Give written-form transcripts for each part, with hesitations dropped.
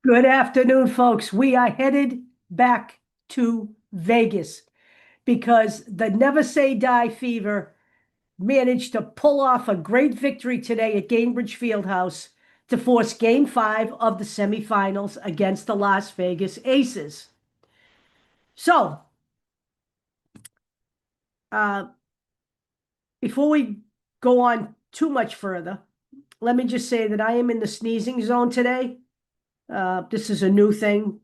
Good afternoon, folks. We are headed back to Vegas because the Never Say Die Fever managed to pull off a great victory today at Gainbridge Fieldhouse to force Game 5 of the semifinals against the Las Vegas Aces. So, uh, before we go on too much further, let me just say that I am in the sneezing zone today. This is a new thing.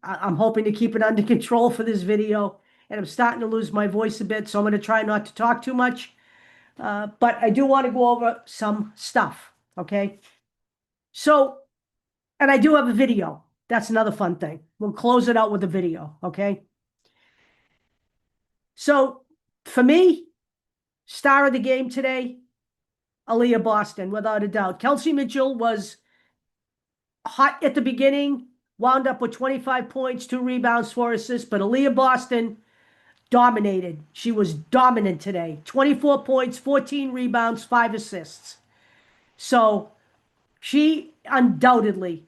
I'm hoping to keep it under control for this video, and I'm starting to lose my voice a bit, so I'm going to try not to talk too much. But I do want to go over some stuff, okay? So, and I do have a video. That's another fun thing. We'll close it out with a video, okay? So, for me, star of the game today, Aliyah Boston, without a doubt. Kelsey Mitchell was hot at the beginning, wound up with 25 points, 2 rebounds, 4 assists, but Aliyah Boston dominated. She was dominant today. 24 points, 14 rebounds, 5 assists. So she undoubtedly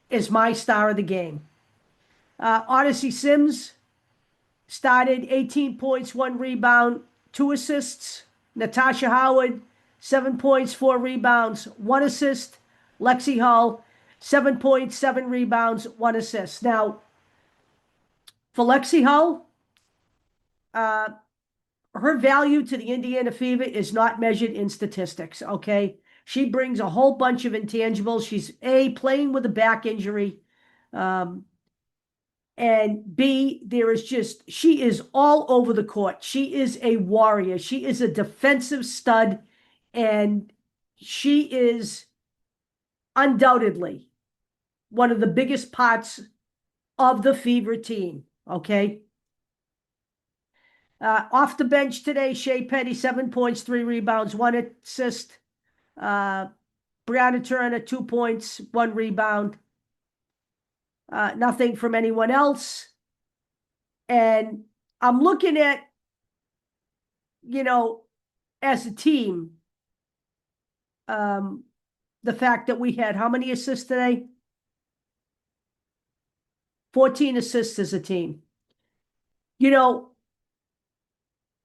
is my star of the game. Odyssey Sims started 18 points, 1 rebound, 2 assists. Natasha Howard, 7 points, 4 rebounds, 1 assist. Lexi Hull, 7 points, 7 rebounds, 1 assist. Now, for Lexi Hull, her value to the Indiana Fever is not measured in statistics, okay? She brings a whole bunch of intangibles. She's A, playing with a back injury, and B, she is all over the court. She is a warrior. She is a defensive stud, and she is undoubtedly one of the biggest parts of the Fever team, okay? Off the bench today, Shea Petty, 7 points, 3 rebounds, 1 assist. Brianna Turner, 2 points, 1 rebound. Nothing from anyone else. And I'm looking at, as a team, the fact that we had how many assists today? 14 assists as a team. On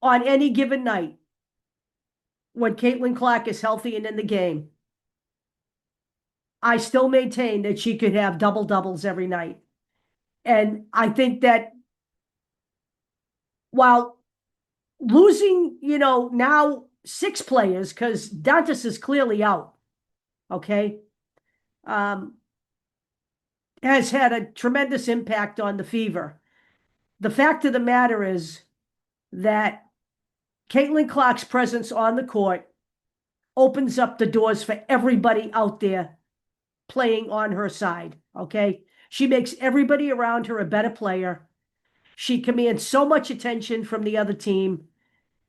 any given night, when Caitlin Clark is healthy and in the game, I still maintain that she could have double-doubles every night. And I think that while losing, now 6 players, because Dantas is clearly out, okay, has had a tremendous impact on the Fever. The fact of the matter is that Caitlin Clark's presence on the court opens up the doors for everybody out there playing on her side, okay? She makes everybody around her a better player. She commands so much attention from the other team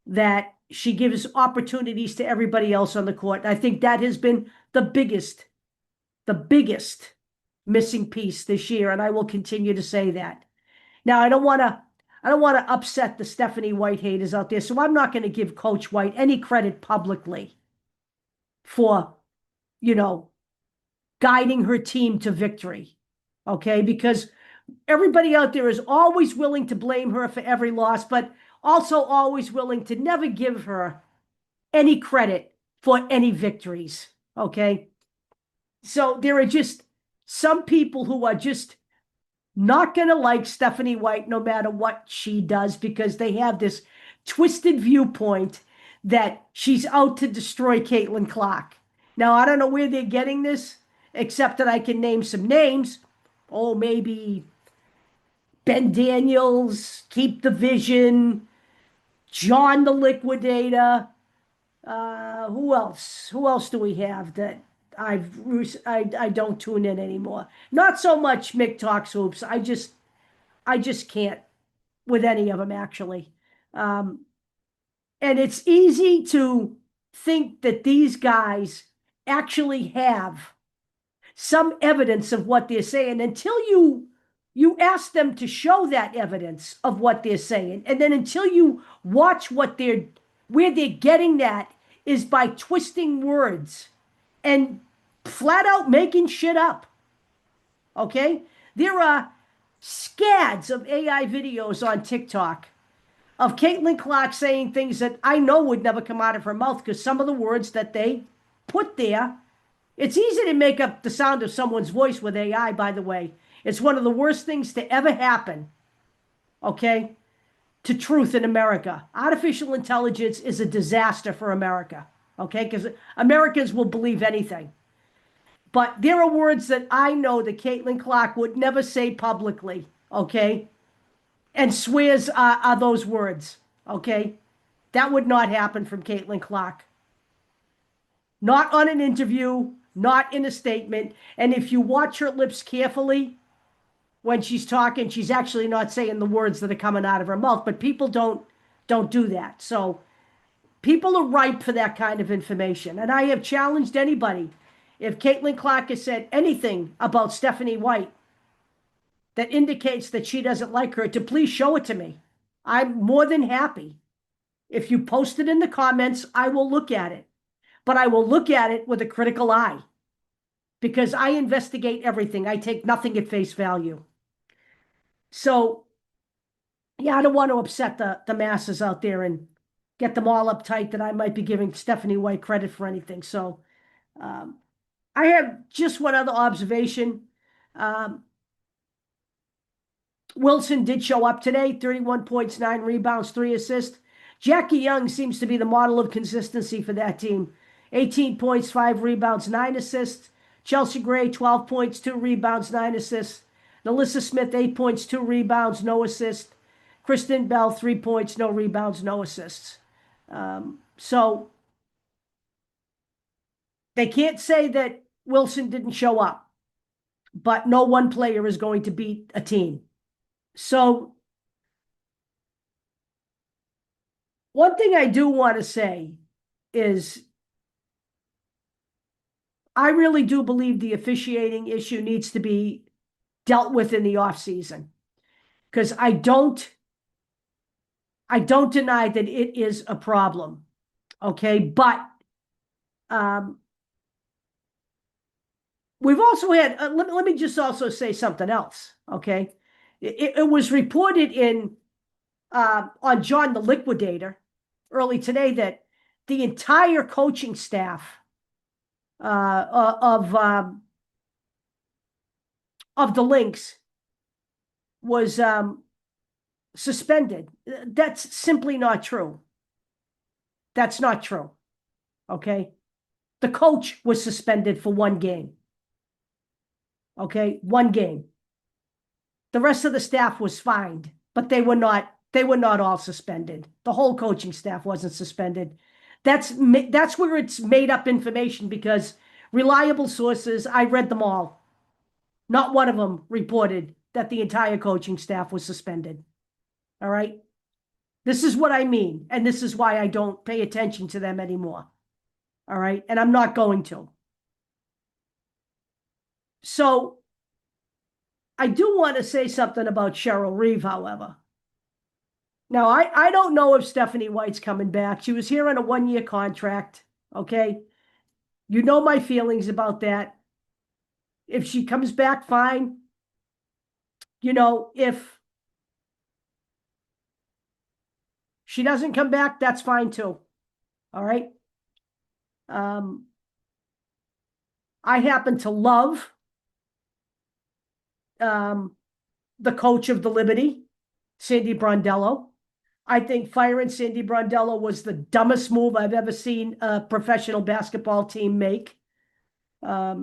that she gives opportunities to everybody else on the court. And I think that has been the biggest missing piece this year, and I will continue to say that. Now, I don't want to upset the Stephanie White haters out there, so I'm not going to give Coach White any credit publicly for, guiding her team to victory, okay? Because everybody out there is always willing to blame her for every loss, but also always willing to never give her any credit for any victories, okay? So there are just some people who are just not going to like Stephanie White no matter what she does, because they have this twisted viewpoint that she's out to destroy Caitlin Clark. Now, I don't know where they're getting this, except that I can name some names. Oh, maybe Ben Daniels, Keep the Vision, John the Liquidator. Who else? Who else do we have that I don't tune in anymore? Not so much Mick Talks Hoops. I just can't with any of them, actually. And it's easy to think that these guys actually have some evidence of what they're saying until you ask them to show that evidence of what they're saying. And then until you watch where they're getting that is by twisting words and flat out making shit up. okay? There are scads of AI videos on TikTok of Caitlin Clark saying things that I know would never come out of her mouth because some of the words that they put there, it's easy to make up the sound of someone's voice with AI, by the way. It's one of the worst things to ever happen, okay, to truth in America. Artificial intelligence is a disaster for America, okay, because Americans will believe anything. But there are words that I know that Caitlin Clark would never say publicly, okay? And swears are those words, okay? That would not happen from Caitlin Clark. Not on an interview, not in a statement. And if you watch her lips carefully when she's talking, she's actually not saying the words that are coming out of her mouth. But people don't do that. So people are ripe for that kind of information. And I have challenged anybody. If Caitlin Clark has said anything about Stephanie White that indicates that she doesn't like her, to please show it to me. I'm more than happy. If you post it in the comments, I will look at it. But I will look at it with a critical eye because I investigate everything. I take nothing at face value. So, yeah, I don't want to upset the masses out there and get them all uptight that I might be giving Stephanie White credit for anything. So, I have just one other observation. Wilson did show up today, 31 points, 9 rebounds, 3 assists. Jackie Young seems to be the model of consistency for that team. 18 points, 5 rebounds, 9 assists. Chelsea Gray, 12 points, 2 rebounds, 9 assists. Nalissa Smith, 8 points, 2 rebounds, no assists. Kristen Bell, 3 points, no rebounds, no assists. So they can't say that Wilson didn't show up, but no one player is going to beat a team. So one thing I do want to say is I really do believe the officiating issue needs to be dealt with in the offseason because I don't deny that it is a problem. Okay, but we've also had let me just also say something else. Okay, it was reported in on John the Liquidator early today that the entire coaching staff of the Lynx was suspended. That's simply not true. That's not true. Okay, the coach was suspended for 1 game. Okay, 1 game. The rest of the staff was fined, but they were not all suspended. The whole coaching staff wasn't suspended. That's where it's made up information because reliable sources, I read them all. Not one of them reported that the entire coaching staff was suspended. All right? This is what I mean, and this is why I don't pay attention to them anymore. All right? And I'm not going to. So I do want to say something about Cheryl Reeve, however. Now, I don't know if Stephanie White's coming back. She was here on a 1-year contract, okay? You know my feelings about that. If she comes back, fine. You know, if she doesn't come back, that's fine too. All right? I happen to love the coach of the Liberty, Sandy Brondello. I think firing Sandy Brondello was the dumbest move I've ever seen a professional basketball team make. I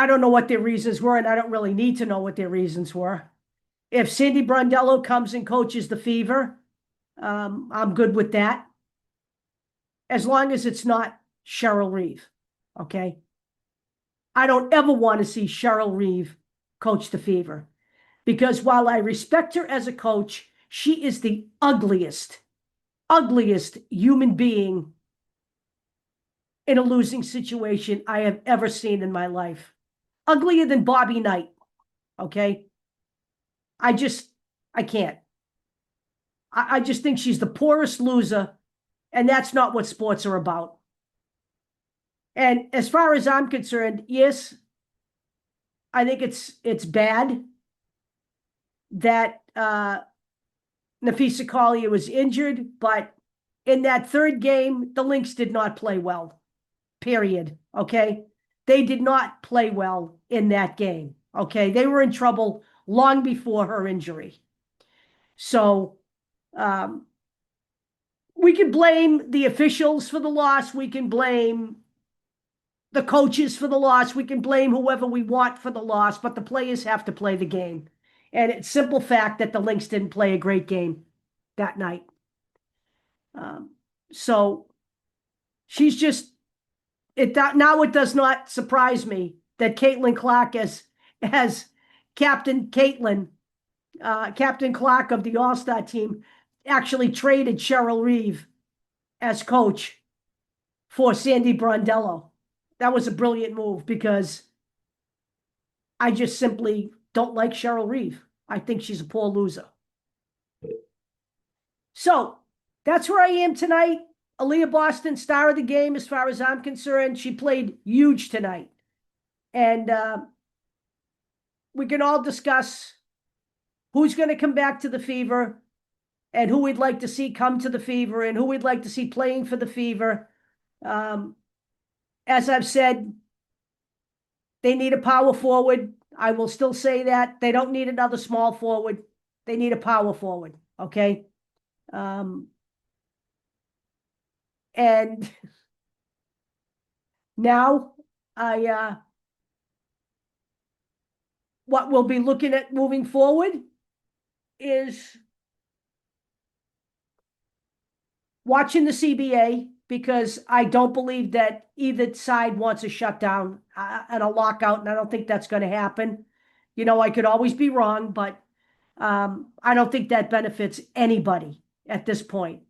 don't know what their reasons were, and I don't really need to know what their reasons were. If Sandy Brondello comes and coaches the Fever, I'm good with that. As long as it's not Cheryl Reeve, okay? I don't ever want to see Cheryl Reeve coach the Fever. Because while I respect her as a coach, she is the ugliest human being in a losing situation I have ever seen in my life. Uglier than Bobby Knight, okay? I can't. I just think she's the poorest loser, and that's not what sports are about. And as far as I'm concerned, yes, I think it's bad that Napisa Collier was injured, but in that third game, the Lynx did not play well, period, okay? They did not play well in that game, okay? They were in trouble long before her injury. So we can blame the officials for the loss. We can blame the coaches for the loss. We can blame whoever we want for the loss, but the players have to play the game. And it's simple fact that the Lynx didn't play a great game that night. So she's just, now it does not surprise me that Caitlin Clark as Captain Clark of the All-Star team actually traded Cheryl Reeve as coach for Sandy Brondello. That was a brilliant move because I just simply don't like Cheryl Reeve. I think she's a poor loser. So that's where I am tonight. Aliyah Boston, star of the game as far as I'm concerned. She played huge tonight. And we can all discuss who's going to come back to the Fever and who we'd like to see come to the Fever and who we'd like to see playing for the Fever. As I've said, they need a power forward. I will still say that. They don't need another small forward. They need a power forward, okay? And now what we'll be looking at moving forward is watching the CBA, because I don't believe that either side wants a shutdown and a lockout, and I don't think that's going to happen. You know, I could always be wrong, but I don't think that benefits anybody at this point.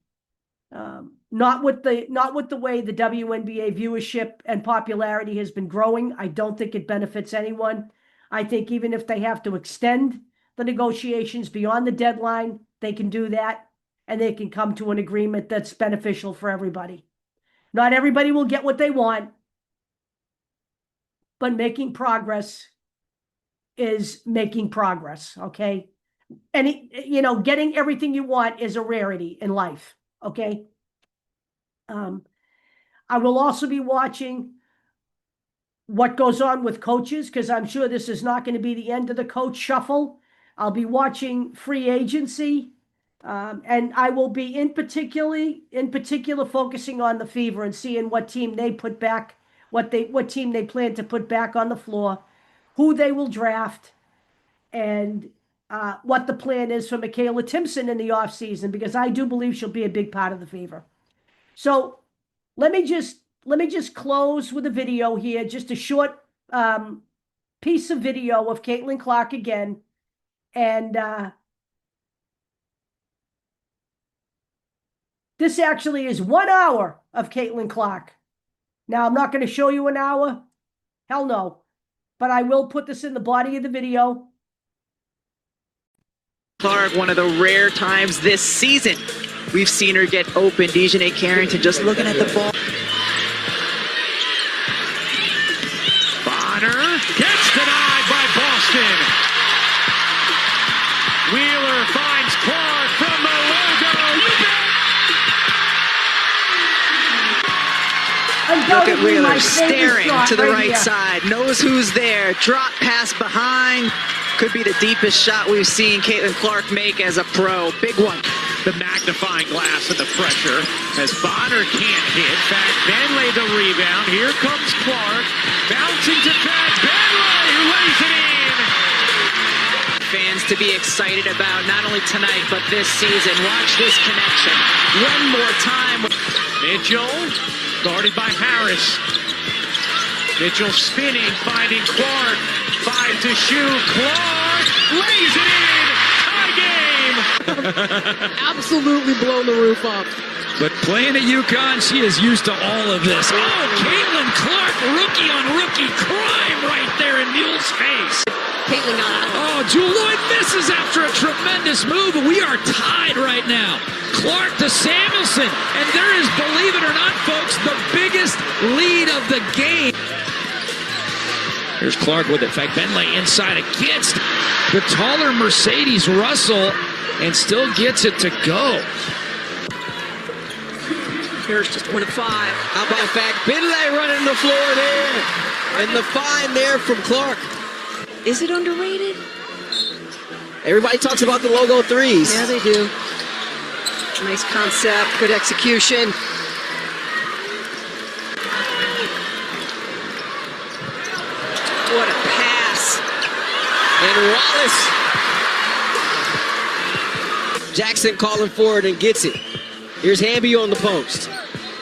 Not with the way the WNBA viewership and popularity has been growing. I don't think it benefits anyone. I think even if they have to extend the negotiations beyond the deadline, they can do that, and they can come to an agreement that's beneficial for everybody. Not everybody will get what they want, but making progress is making progress, okay? And, getting everything you want is a rarity in life, okay? I will also be watching what goes on with coaches, because I'm sure this is not going to be the end of the coach shuffle. I'll be watching free agency, and I will be in particular focusing on the Fever and seeing what team they put back, what team they plan to put back on the floor, who they will draft, and what the plan is for Michaela Timpson in the offseason, because I do believe she'll be a big part of the Fever. So let me just close with a video here, just a short piece of video of Caitlin Clark again. And this actually is 1 hour of Caitlin Clark. Now, I'm not going to show you an hour. Hell no. But I will put this in the body of the video. Clark, one of the rare times this season we've seen her get open. Dejanay Carrington just looking at the ball. Bonner gets denied by Boston. Wheeler finds Clark from the logo. Look at Wheeler staring to the right side. Knows who's there. Drop pass behind. Could be the deepest shot we've seen Caitlin Clark make as a pro. Big one. The magnifying glass and the pressure as Bonner can't hit. Fat Benley the rebound. Here comes Clark. Bouncing to Fat Benley, who lays it in. Fans to be excited about, not only tonight, but this season. Watch this connection. One more time. Mitchell, guarded by Harris. Mitchell spinning, finding Clark. 5 to shoot. Clark lays it in. Tie game. Absolutely blown the roof off. But playing at UConn, she is used to all of this. Oh, Caitlin Clark, rookie on rookie crime right there in Mule's face. Caitlin got out. Oh, Juloy misses after a tremendous move, and we are tied right now. Clark to Samuelson, and there is, believe it or not, folks, the biggest lead of the game. Here's Clark with it. Fagbenle inside against the taller Mercedes Russell and still gets it to go. Here's just 1 of 5. How about Fagbenle running the floor there? And the find there from Clark. Is it underrated? Everybody talks about the logo threes. Yeah, they do. Nice concept, good execution. What a pass. And Wallace. Jackson calling for it and gets it. Here's Hamby on the post.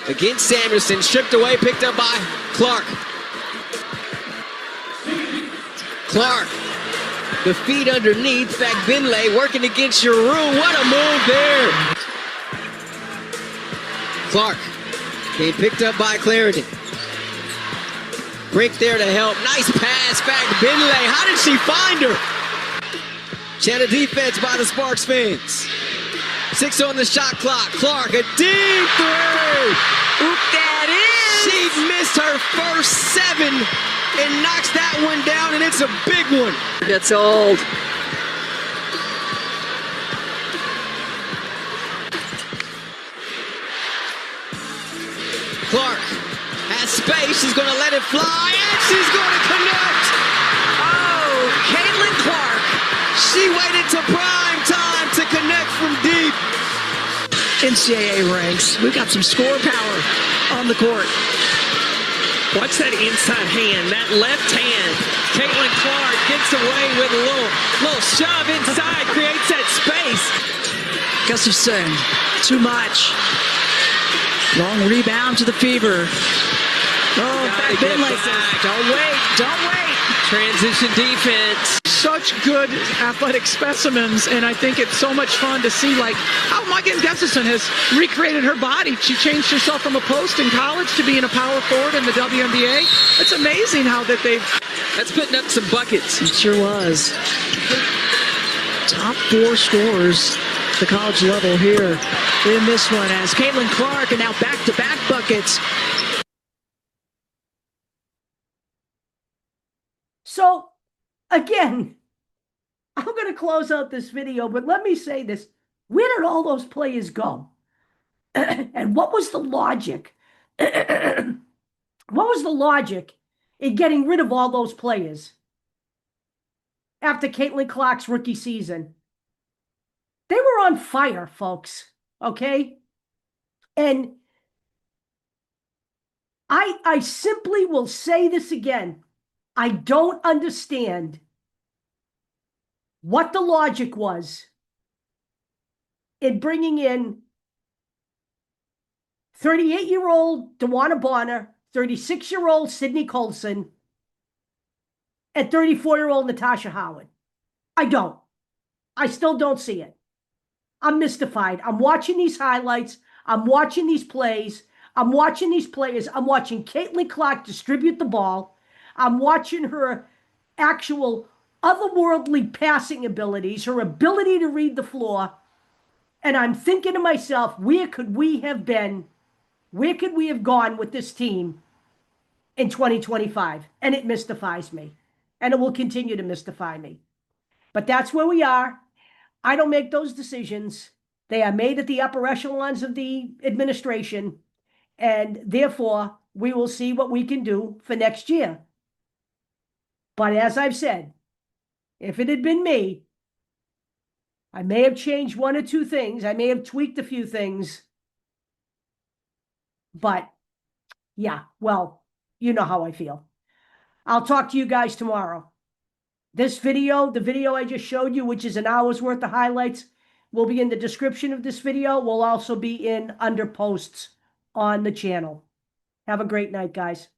Against Sanderson, stripped away, picked up by Clark. Clark. The feet underneath. Fagbenle working against Giroux. What a move there. Clark. Being picked up by Clarendon. Brick there to help. Nice pass, Fagbenle. How did she find her? Channel defense by the Sparks fans. 6 on the shot clock. Clark, a deep three. Oop, that is! She missed her first 7 and knocks that one down, and it's a big one. Gets old. Clark has space. She's going to let it fly, and she's going to connect. Oh, Caitlin Clark. She waited to prime time to connect from deep. NCAA ranks. We've got some score power on the court. Watch that inside hand, that left hand. Caitlin Clark gets away with a little shove inside, creates that space. Gustafson, too much. Long rebound to the Fever. Oh, Fagbenle says, don't wait. Transition defense. Such good athletic specimens, and I think it's so much fun to see like how Megan Gustafson has recreated her body. She changed herself from a post in college to being a power forward in the WNBA. It's amazing how that they've... That's putting up some buckets. It sure was. Top 4 scorers at the college level here in this one as Caitlin Clark, and now back-to-back buckets. So, again, I'm going to close out this video, but let me say this. Where did all those players go? And what was the logic? What was the logic in getting rid of all those players after Caitlin Clark's rookie season? They were on fire, folks, okay? And I simply will say this again. I don't understand what the logic was in bringing in 38-year-old DeWanna Bonner, 36-year-old Sydney Colson, and 34-year-old Natasha Howard. I don't. I still don't see it. I'm mystified. I'm watching these highlights. I'm watching these plays. I'm watching these players. I'm watching Caitlin Clark distribute the ball. I'm watching her actual otherworldly passing abilities, her ability to read the floor. And I'm thinking to myself, where could we have been? Where could we have gone with this team in 2025? And it mystifies me. And it will continue to mystify me. But that's where we are. I don't make those decisions. They are made at the upper echelons of the administration. And therefore, we will see what we can do for next year. But as I've said, if it had been me, I may have changed 1 or 2 things. I may have tweaked a few things. But yeah, well, you know how I feel. I'll talk to you guys tomorrow. This video, the video I just showed you, which is an hour's worth of highlights, will be in the description of this video. Will also be in under posts on the channel. Have a great night, guys.